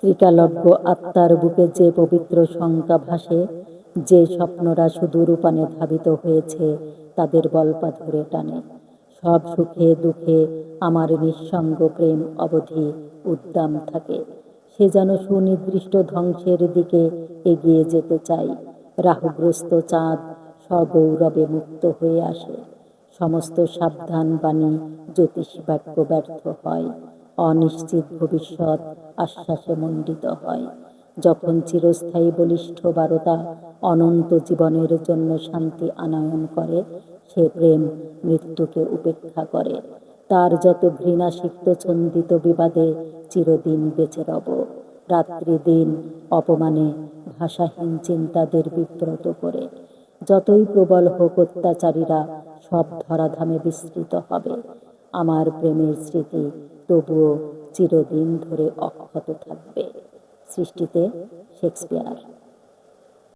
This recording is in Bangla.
ত্রিকালজ্ঞ আত্মার বুকে যে পবিত্র শঙ্কা ভাসে, যে স্বপ্নরা সুদূর পানে ধাবিত হয়েছে, তাদের বলপা ধরে টানে। সব সুখে দুঃখে আমার নিঃসঙ্গ প্রেম অবধি উদ্দাম থাকে। সে যেন সুনির্দিষ্ট ধ্বংসের দিকে এগিয়ে যেতে চায়। রাহুগ্রস্ত চাঁদ সগৌরবে মুক্ত হয়ে আসে। সমস্ত সাবধান বাণী জ্যোতিষ বাক্য ব্যর্থ হয়। অনিশ্চিত ভবিষ্যৎ আশ্বাসে মণ্ডিত হয়। যখন চিরস্থায়ী বলিষ্ঠ বারতা অনন্ত জীবনের জন্য শান্তি আনয়ন করে, সে প্রেম মৃত্যুকে উপেক্ষা করে। তার যত ঘৃণাসিক্ত ছন্দিত বিবাদে চিরদিন বেঁচে রব। রাত্রি দিন অপমানে ভাষাহীন চিন্তাদের বিব্রত করে। যতই প্রবল হোক অত্যাচারীরা, সব ধরাধামে বিস্তৃত হবে। আমার প্রেমের স্মৃতি তবুও চিরদিন ধরে অক্ষত থাকবে। সৃষ্টিতে শেক্সপিয়ার।